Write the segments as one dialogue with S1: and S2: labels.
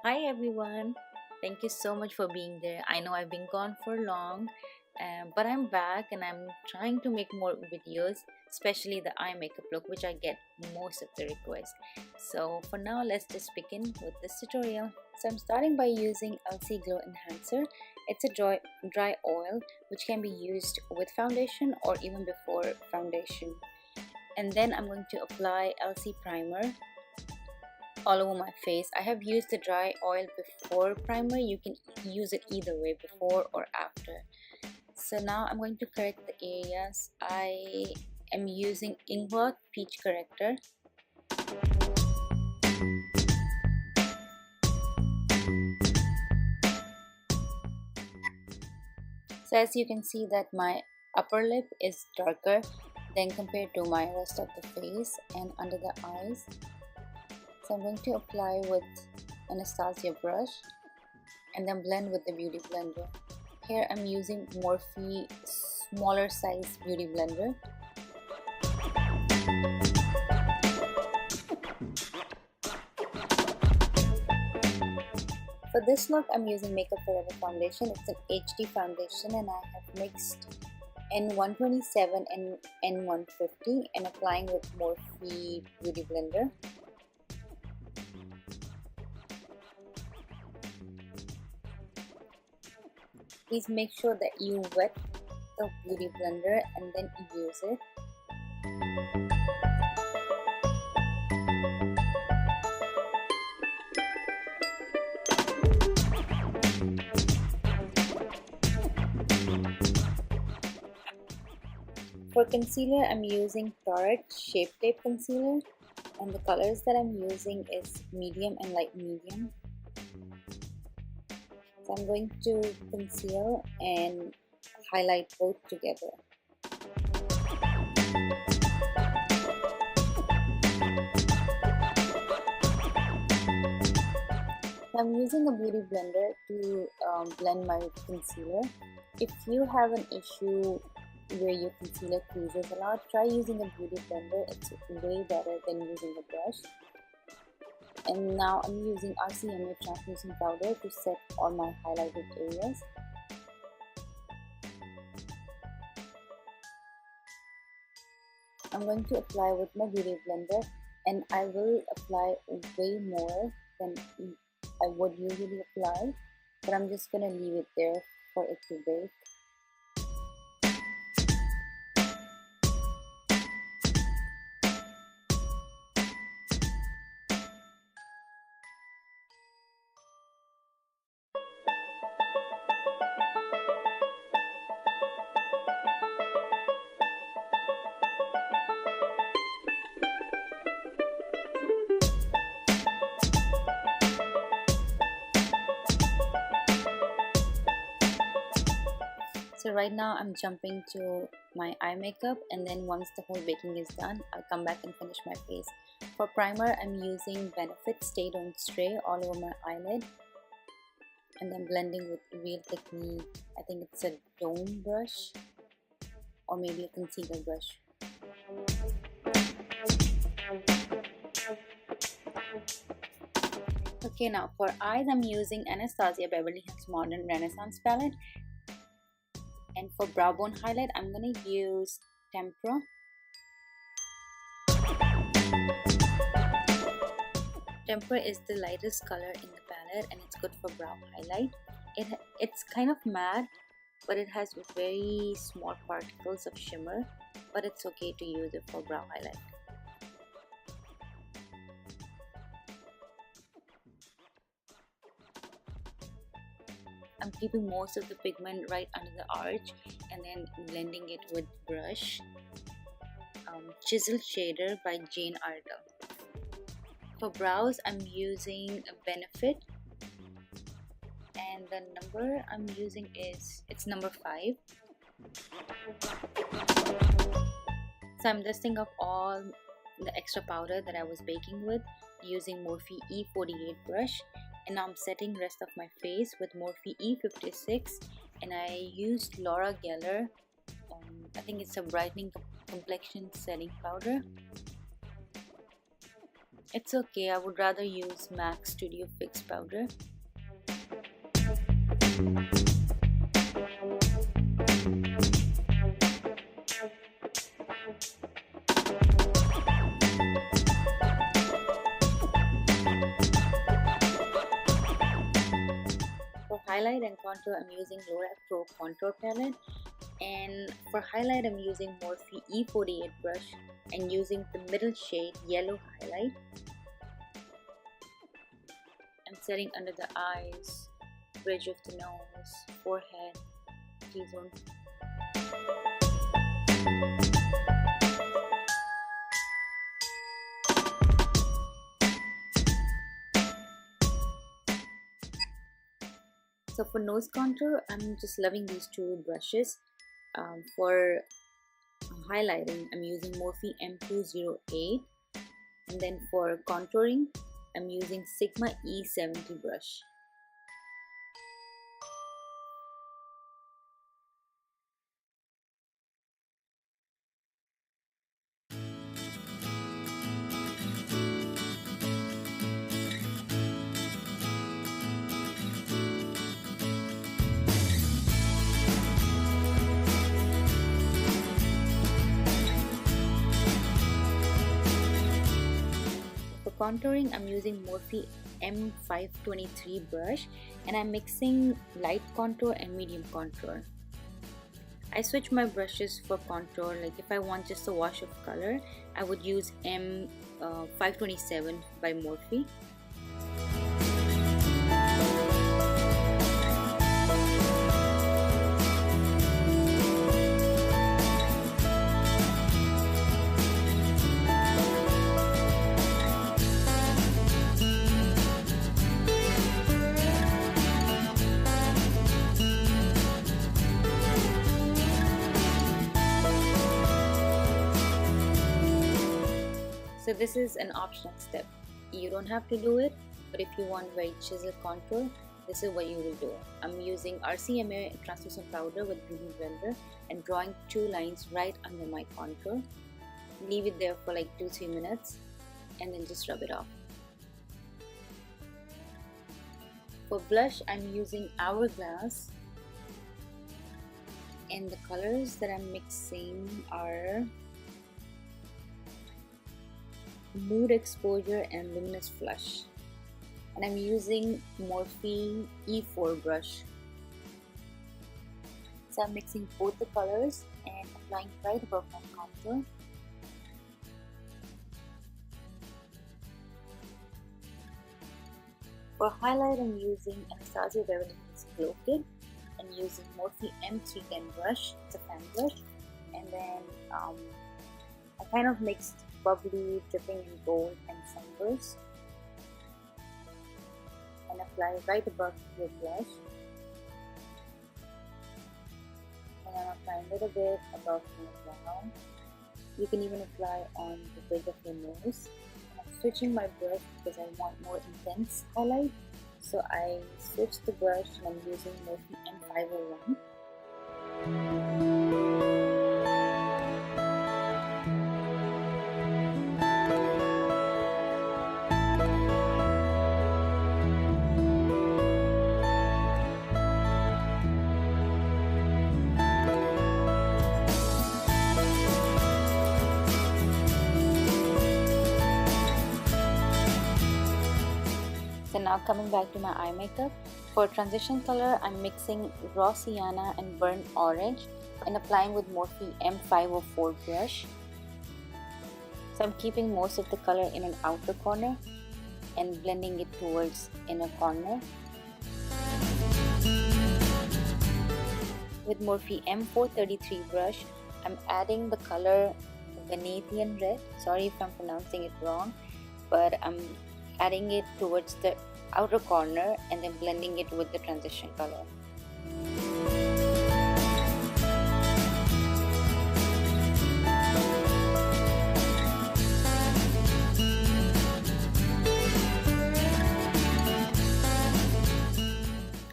S1: Hi everyone, thank you so much for being there. I know I've been gone for long, but I'm back and I'm trying to make more videos, especially the eye makeup look, which I get most of the requests. So for now, let's just begin with this tutorial. So I'm starting by using Elcie Glow Enhancer. It's a dry oil which can be used with foundation or even before foundation. And then I'm going to apply Elcie Primer all over my face. I have used the dry oil before primer. You can use it either way, before or after. So now I'm going to correct the areas. I am using Inglot Peach corrector. So as you can see that my upper lip is darker than compared to my rest of the face and under the eyes. So I'm going to apply with Anastasia brush and then blend with the beauty blender. Here I'm using Morphe smaller size beauty blender. For this look I'm using Makeup Forever foundation. It's an HD foundation and I have mixed N127 and N150 and applying with Morphe beauty blender. Please make sure that you wet the beauty blender and then use it. For concealer, I'm using Tarte Shape Tape Concealer and the colors that I'm using is medium and light medium. So I'm going to conceal and highlight both together. I'm using a beauty blender to blend my concealer. If you have an issue where your concealer creases a lot, try using a beauty blender. It's way better than using a brush. And now I'm using RCMA Translucent powder to set all my highlighted areas. I'm going to apply with my beauty blender and I will apply way more than I would usually apply, but I'm just going to leave it there for it to bake. So right now I'm jumping to my eye makeup, and then once the whole baking is done, I'll come back and finish my face. For primer, I'm using Benefit Stay Don't Stray all over my eyelid, and then blending with Real Technique. I think it's a dome brush or maybe a concealer brush. Okay, now for eyes, I'm using Anastasia Beverly Hills Modern Renaissance palette. And for brow bone highlight, I'm going to use Tempera. Tempera is the lightest color in the palette and it's good for brow highlight. It's kind of matte, but it has very small particles of shimmer, but it's okay to use it for brow highlight. I'm keeping most of the pigment right under the arch and then blending it with brush. Chisel Shader by Jane Iredale. For brows, I'm using a Benefit, and the number I'm using it's number 5. So I'm dusting off all the extra powder that I was baking with using Morphe E48 brush. And now I'm setting rest of my face with Morphe E56, and I used Laura Geller. I think it's a brightening complexion setting powder. It's okay, I would rather use MAC Studio Fix powder. For highlight and contour, I'm using Lorac Pro Contour Palette, and for highlight I'm using Morphe E48 brush and using the middle shade yellow highlight. I'm setting under the eyes, bridge of the nose, forehead, T-zone. So for nose contour, I'm just loving these two brushes. For highlighting, I'm using Morphe M310 M501, and then for contouring, I'm using Sigma E70 brush. For contouring, I'm using Morphe M523 brush, and I'm mixing light contour and medium contour. I switch my brushes for contour. Like if I want just a wash of color, I would use M527 by Morphe. So this is an optional step. You don't have to do it, but if you want very chisel contour, this is what you will do. I'm using RCMA Translucent powder with Beauty Blender and drawing two lines right under my contour. Leave it there for like 2-3 minutes and then just rub it off. For blush, I'm using Hourglass, and the colors that I'm mixing are Mood Exposure and Luminous Flush, and I'm using Morphe E4 brush. So I'm mixing both the colors and applying right above my contour. For highlight, I'm using Anastasia Beverlyhills Glow Kit and using Morphe M310 brush. It's a fan brush, and then I kind of mixed bubbly, dripping in gold and sunburst, and apply right above your blush, and I'm applying a little bit above my brow. You can even apply on the bridge of your nose. And I'm switching my brush because I want more intense highlight, so I switched the brush and I'm using Morphe M501. So now coming back to my eye makeup, for transition color, I'm mixing raw sienna and burnt orange and applying with Morphe M504 brush. So I'm keeping most of the color in an outer corner and blending it towards inner corner. With Morphe M433 brush, I'm adding the color Venetian red. Sorry if I'm pronouncing it wrong, but I'm adding it towards the outer corner and then blending it with the transition color.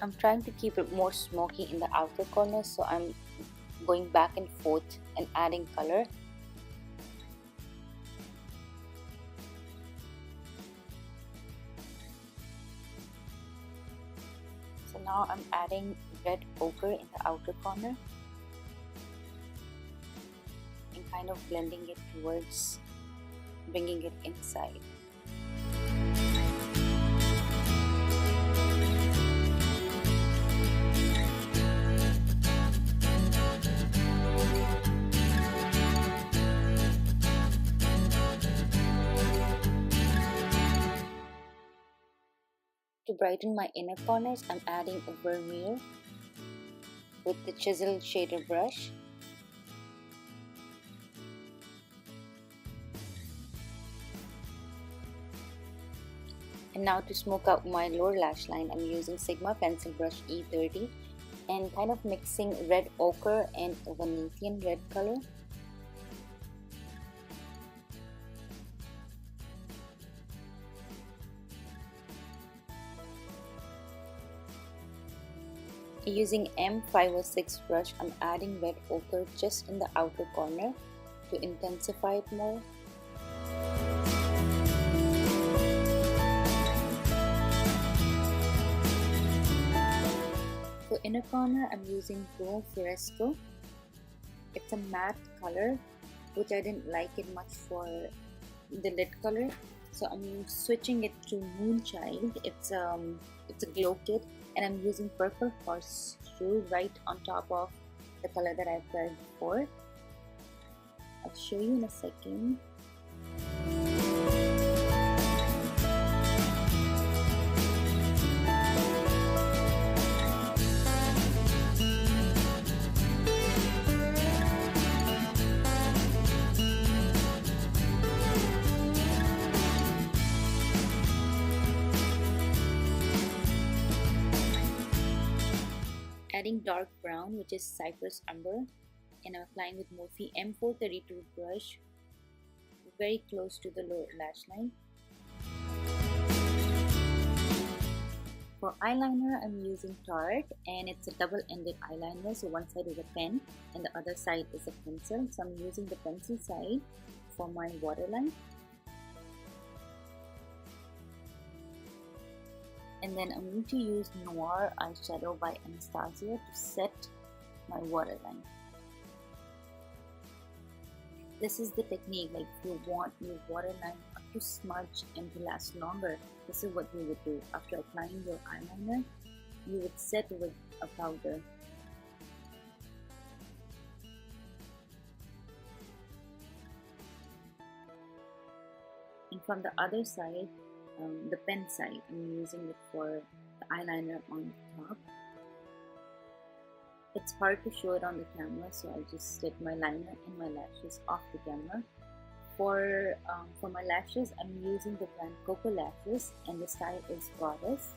S1: I'm trying to keep it more smoky in the outer corner, so I'm going back and forth and adding color. now I'm adding red ochre in the outer corner and kind of blending it towards bringing it inside. To brighten my inner corners, I'm adding a vermeil with the chisel shader brush. And now to smoke out my lower lash line, I'm using Sigma Pencil Brush E30 and kind of mixing red ochre and Venetian red color. Using M506 brush, I'm adding red ochre just in the outer corner to intensify it more. For inner corner, I'm using Glow Fresco. It's a matte color, which I didn't like it much for the lid color, so I'm switching it to Moonchild. It's a glow kit, and I'm using Purple Horseshoe right on top of the color that I applied before. I'll show you in a second. Adding dark brown, which is Cypress Umber, and I'm applying with Morphe M432 brush very close to the lower lash line. For eyeliner, I'm using Tarte, and it's a double-ended eyeliner, so one side is a pen and the other side is a pencil. So I'm using the pencil side for my waterline. And then I'm going to use Noir eyeshadow by Anastasia to set my waterline. This is the technique, like if you want your waterline to smudge and to last longer, this is what you would do. After applying your eyeliner, you would set with a powder. And from the other side, the pen side, I'm using it for the eyeliner on top. It's hard to show it on the camera, so I'll just set my liner and my lashes off the camera. For my lashes, I'm using the brand KOKO Lashes, and the style is Goddess.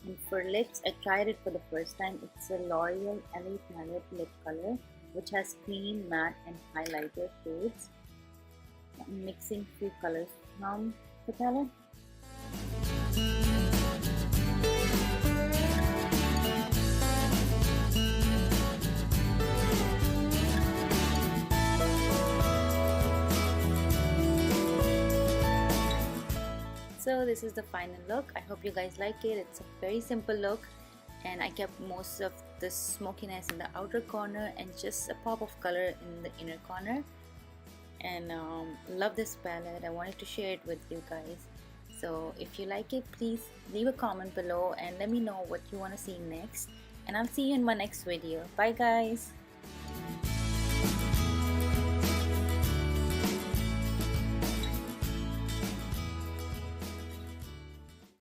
S1: And for lips, I tried it for the first time. It's a L'Oreal LA Palette lip color, which has cream, matte, and highlighter shades. I'm mixing few colors from the palette. So this is the final look. I hope you guys like it. It's a very simple look, and I kept most of the smokiness in the outer corner and just a pop of color in the inner corner. And love this palette. I wanted to share it with you guys. So if you like it, please leave a comment below and let me know what you want to see next, and I'll see you in my next video. Bye guys.